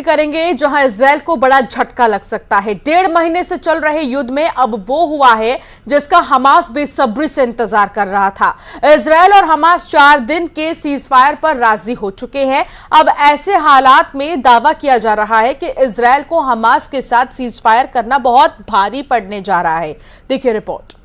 करेंगे जहां इजराइल को बड़ा झटका लग सकता है। 1.5 महीने से चल रहे युद्ध में अब वो हुआ है जिसका हमास बेसब्री से इंतजार कर रहा था। इजराइल और हमास 4 दिन के सीजफायर पर राजी हो चुके हैं। अब ऐसे हालात में दावा किया जा रहा है कि इजराइल को हमास के साथ सीजफायर करना बहुत भारी पड़ने जा रहा है। देखिए रिपोर्ट।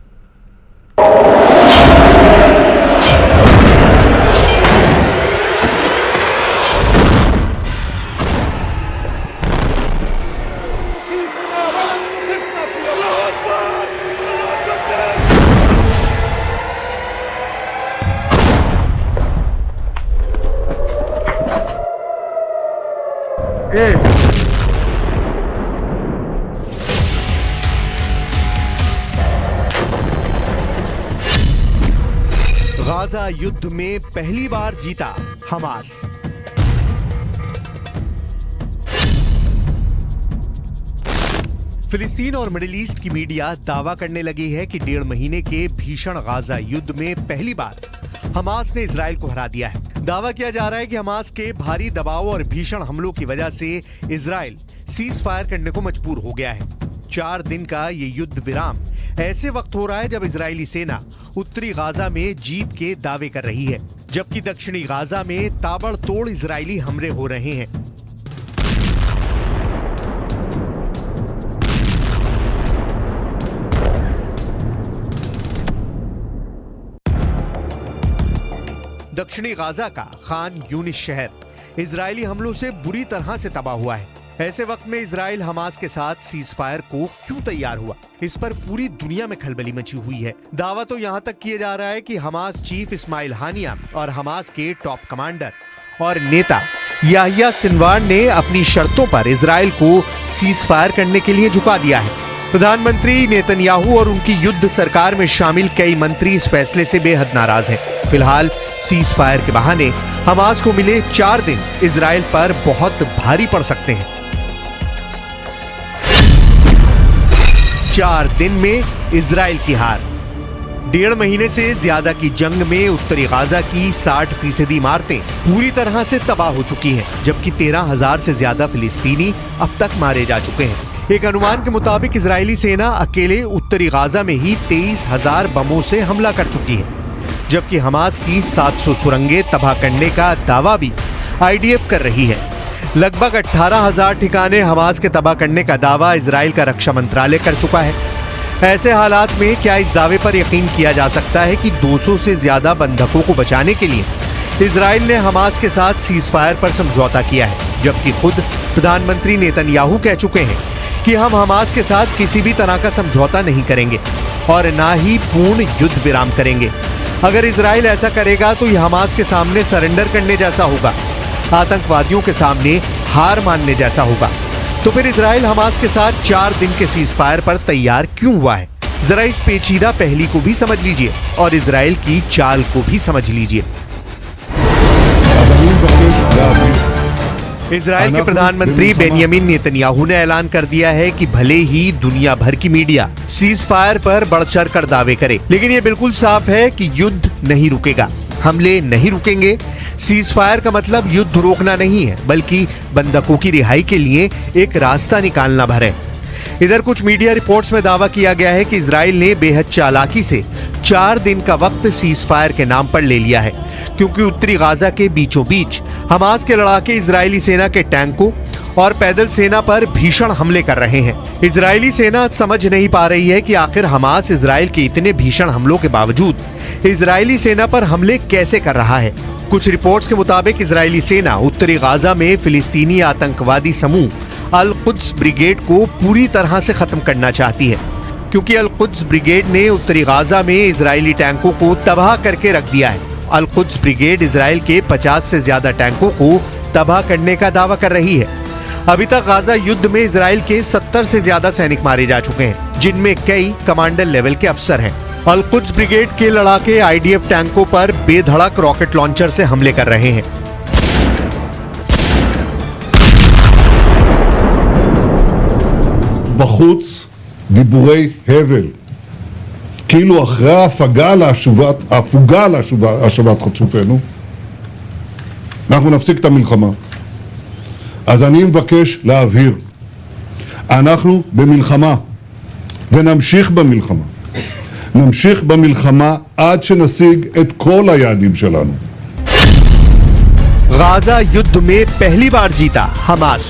गाजा युद्ध में पहली बार जीता हमास। फिलिस्तीन और मिडिल ईस्ट की मीडिया दावा करने लगी है कि 1.5 महीने के भीषण गाजा युद्ध में पहली बार हमास ने इजराइल को हरा दिया है। दावा किया जा रहा है कि हमास के भारी दबाव और भीषण हमलों की वजह से इजराइल सीज फायर करने को मजबूर हो गया है। 4 दिन का ये युद्ध विराम ऐसे वक्त हो रहा है जब इजरायली सेना उत्तरी गाजा में जीत के दावे कर रही है, जबकि दक्षिणी गाजा में ताबड़तोड़ इजरायली हमले हो रहे हैं। दक्षिणी गाजा का खान यूनिस शहर इजरायली हमलों से बुरी तरह से तबाह हुआ है। ऐसे वक्त में इजराइल हमास के साथ सीज फायर को क्यों तैयार हुआ, इस पर पूरी दुनिया में खलबली मची हुई है। दावा तो यहाँ तक किया जा रहा है कि हमास चीफ इस्माइल हानिया और हमास के टॉप कमांडर और नेता याहिया सिनवार ने अपनी शर्तों पर इजराइल को सीज फायर करने के लिए झुका दिया है। प्रधानमंत्री नेतन्याहू और उनकी युद्ध सरकार में शामिल कई मंत्री इस फैसले से बेहद नाराज हैं। फिलहाल सीज फायर के बहाने हमास को मिले 4 दिन इजराइल पर बहुत भारी पड़ सकते हैं। 4 दिन में इजराइल की हार। 1.5 महीने से ज्यादा की जंग में उत्तरी गाजा की 60% इमारतें पूरी तरह से तबाह हो चुकी हैं, जबकि 13,000 से ज्यादा फिलिस्तीनी अब तक मारे जा चुके हैं। एक अनुमान के मुताबिक इजरायली सेना अकेले उत्तरी गाजा में ही 23,000 बमों से हमला कर चुकी है, जबकि हमास की 700 सुरंगें तबाह करने का दावा भी आईडीएफ कर रही है। लगभग 18,000 ठिकाने हमास के तबाह करने का दावा इजराइल का रक्षा मंत्रालय कर चुका है। ऐसे हालात में क्या इस दावे पर यकीन किया जा सकता है कि 200 से ज्यादा बंधकों को बचाने के लिए इजराइल ने हमास के साथ सीज फायर पर समझौता किया है, जबकि खुद प्रधानमंत्री नेतन्याहू कह चुके हैं कि हम हमास के साथ किसी भी तरह का समझौता नहीं करेंगे और ना ही पूर्ण युद्ध विराम करेंगे। अगर इजराइल ऐसा करेगा तो यह हमास के सामने सरेंडर करने जैसा होगा, आतंकवादियों के सामने हार मानने जैसा होगा। तो फिर इजराइल हमास के साथ 4 दिन के सीज फायर पर तैयार क्यों हुआ है? जरा इस पेचीदा पहली को भी समझ लीजिए और इजराइल की चाल को भी समझ लीजिए। इजराइल के प्रधानमंत्री बेंयामिन नेतन्याहू ने ऐलान कर दिया है कि भले ही दुनिया भर की मीडिया सीज फायर पर बढ़-चढ़ कर दावे करे, लेकिन ये बिल्कुल साफ है कि युद्ध नहीं रुकेगा, हमले नहीं रुकेंगे। सीज फायर का मतलब युद्ध रोकना नहीं है, बल्कि बंधकों की रिहाई के लिए एक रास्ता निकालना भर है। इधर कुछ मीडिया रिपोर्ट्स में दावा किया गया है कि इजराइल ने बेहद चालाकी से 4 दिन का वक्त सीज फायर के नाम पर ले लिया है, क्योंकि उत्तरी गाजा के बीचों बीच हमास के लड़ाके इजरायली सेना के टैंकों और पैदल सेना पर भीषण हमले कर रहे हैं। इजरायली सेना समझ नहीं पा रही है कि आखिर हमास इजराइल के इतने भीषण हमलों के बावजूद इजरायली सेना पर हमले कैसे कर रहा है। कुछ रिपोर्ट्स के मुताबिक इजरायली सेना उत्तरी गाजा में फिलिस्तीनी आतंकवादी समूह अल कुद्स ब्रिगेड को पूरी तरह से खत्म करना चाहती है, क्योंकि अल कुद्स ब्रिगेड ने उत्तरी गाजा में इजरायली टैंकों को तबाह करके रख दिया है। अल कुद्स ब्रिगेड इजराइल के 50 से ज्यादा टैंकों को तबाह करने का दावा कर रही है। अभी तक गाजा युद्ध में इजराइल के 70 से ज्यादा सैनिक मारे जा चुके हैं, जिनमें कई कमांडर लेवल के अफसर हैं। अल कुद्स ब्रिगेड के लड़ाके आईडीएफ टैंकों पर बेधड़क रॉकेट लॉन्चर से हमले कर रहे हैं। בחוץ דיבורי הבל, כאילו אחרי ההפוגה להשבת חטופינו, אנחנו נפסיק את המלחמה. אז אני מבקש להבהיר, אנחנו במלחמה, ונמשיך במלחמה. נמשיך במלחמה עד שנשיג את כל היעדים שלנו. गाजा युद्ध में पहली बार जीता हमास।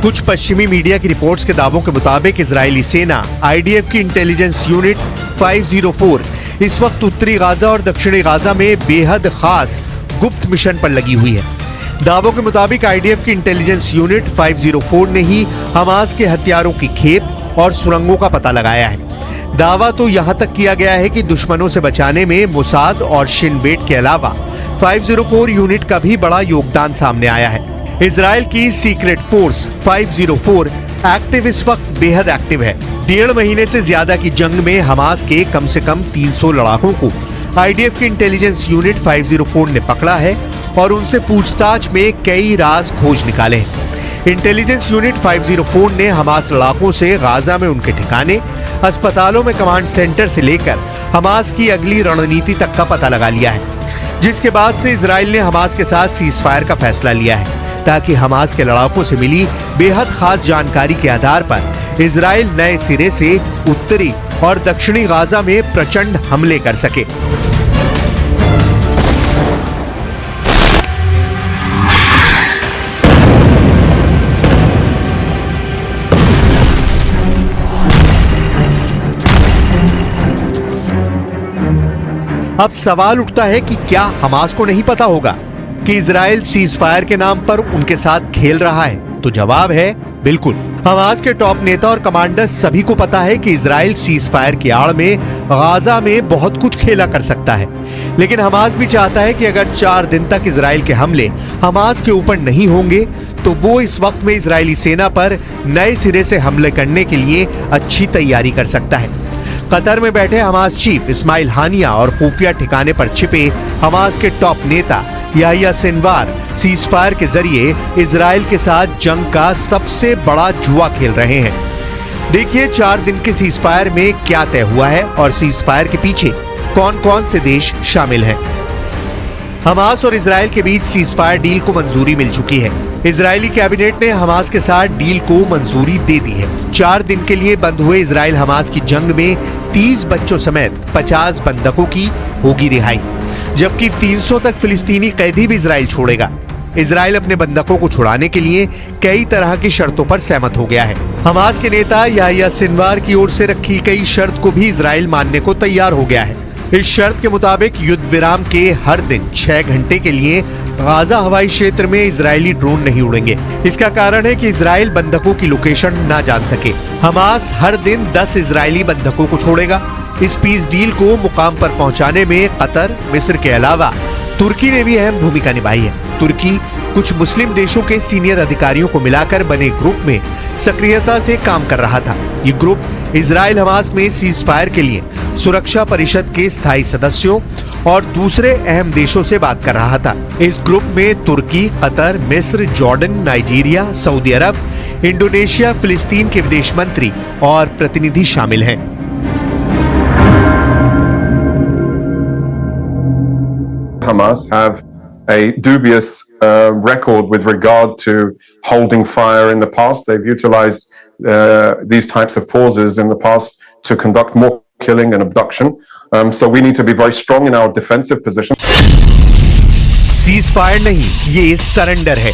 कुछ पश्चिमी मीडिया की रिपोर्ट्स के दावों के मुताबिक इजरायली सेना आईडीएफ की इंटेलिजेंस यूनिट 504 इस वक्त उत्तरी गाजा और दक्षिणी गाजा में बेहद खास गुप्त मिशन पर लगी हुई है। दावों के मुताबिक आईडीएफ की इंटेलिजेंस यूनिट 504 ने ही हमास के हथियारों की खेप और सुरंगों का पता लगाया है। दावा तो यहां तक किया गया है कि दुश्मनों से बचाने में मोसाद और शिन बेट के अलावा 504 यूनिट का भी बड़ा योगदान सामने आया है। इजराइल की सीक्रेट फोर्स 504 एक्टिव इस वक्त बेहद एक्टिव है। 1.5 महीने से ज्यादा की जंग में हमास के कम से कम 300 लड़ाकों को आईडीएफ की इंटेलिजेंस यूनिट 504 ने पकड़ा है और उनसे पूछताछ में कई राज खोज निकाले हैं। इंटेलिजेंस यूनिट 504 ने हमास लड़ाकों से गाजा में उनके ठिकाने, अस्पतालों में कमांड सेंटर से लेकर हमास की अगली रणनीति तक का पता लगा लिया है, जिसके बाद से इजराइल ने हमास के साथ सीज फायर का फैसला लिया है ताकि हमास के लड़ाकों से मिली बेहद खास जानकारी के आधार पर इजराइल नए सिरे से उत्तरी और दक्षिणी गाजा में प्रचंड हमले कर सके। अब सवाल उठता है कि क्या हमास को नहीं पता होगा कि इजराइल सीज फायर के नाम पर उनके साथ खेल रहा है? तो जवाब है बिल्कुल। हमास के टॉप नेता और कमांडर्स सभी को पता है कि इजराइल सीज फायर की आड़ में गाजा में बहुत कुछ खेला कर सकता है, लेकिन हमास भी चाहता है कि अगर 4 दिन तक इजराइल के हमले हमास के ऊपर नहीं होंगे तो वो इस वक्त में इजरायली सेना पर नए सिरे से हमले करने के लिए अच्छी तैयारी कर सकता है। कतर में बैठे हमास चीफ इस्माइल हानिया और खुफिया ठिकाने पर छिपे हमास के टॉप नेता याहिया सिनवार सीज फायर के जरिए इजराइल के साथ जंग का सबसे बड़ा जुआ खेल रहे हैं। देखिए 4 दिन के सीज फायर में क्या तय हुआ है और सीज फायर के पीछे कौन कौन से देश शामिल हैं। हमास और इजराइल के बीच सीज फायर डील को मंजूरी मिल चुकी है। इजरायली कैबिनेट ने हमास के साथ डील को मंजूरी दे दी है। 4 दिन के लिए बंद हुए इजराइल हमास की जंग में 30 बच्चों समेत 50 बंधकों की होगी रिहाई, जबकि 300 तक फिलिस्तीनी कैदी भी इजराइल छोड़ेगा। इजराइल अपने बंधकों को छुड़ाने के लिए कई तरह की शर्तों पर सहमत हो गया है। हमास के नेता याहिया सिनवार की ओर से रखी गई शर्त को भी इजराइल मानने को तैयार हो गया है। इस शर्त के मुताबिक युद्ध विराम के हर दिन 6 घंटे के लिए गाजा हवाई क्षेत्र में इजरायली ड्रोन नहीं उड़ेंगे। इसका कारण है कि इजराइल बंधकों की लोकेशन ना जान सके। हमास हर दिन 10 इजरायली बंधकों को छोड़ेगा। इस पीस डील को मुकाम पर पहुंचाने में कतर, मिस्र के अलावा तुर्की ने भी अहम भूमिका निभाई है। तुर्की कुछ मुस्लिम देशों के सीनियर अधिकारियों को मिलाकर बने ग्रुप में सक्रियता से काम कर रहा था। ये ग्रुप इजराइल हमास में सीज फायर के लिए सुरक्षा परिषद के स्थायी सदस्यों और दूसरे अहम देशों से बात कर रहा था। इस ग्रुप में तुर्की, कतर, मिस्र, जॉर्डन, नाइजीरिया, सऊदी अरब, इंडोनेशिया, फिलिस्तीन के विदेश मंत्री और प्रतिनिधि शामिल हैं। Hamas have a dubious record with regard to holding fire in the past. They've utilized these types of pauses in the past to conduct more killing and abduction. So we need to be very strong in our defensive position. Cease fire नहीं, ये surrender है।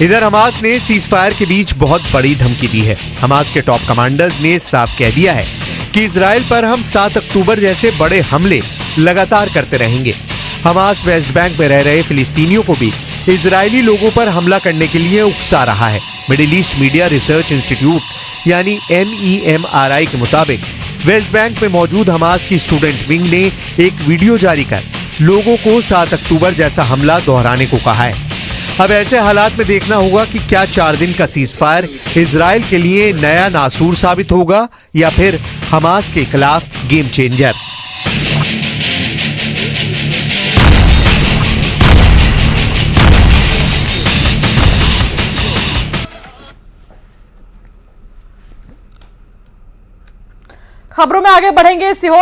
इधर Hamas ने cease fire के बीच बहुत बड़ी धमकी दी है। हमास के टॉप कमांडर्स ने साफ कह दिया है कि इजराइल पर हम 7 अक्टूबर जैसे बड़े हमले लगातार करते रहेंगे। हमास वेस्ट बैंक में रह रहे फिलिस्तीनियों को भी इजरायली लोगों पर हमला करने के लिए उकसा रहा है। Middle east media research institute यानी MEMRI के मुताबिक वेस्ट बैंक में मौजूद हमास की स्टूडेंट विंग ने एक वीडियो जारी कर लोगों को 7 अक्टूबर जैसा हमला दोहराने को कहा है। अब ऐसे हालात में देखना होगा कि क्या 4 दिन का सीजफायर इजराइल के लिए नया नासूर साबित होगा या फिर हमास के खिलाफ गेम चेंजर। खबरों में आगे बढ़ेंगे। सीहोर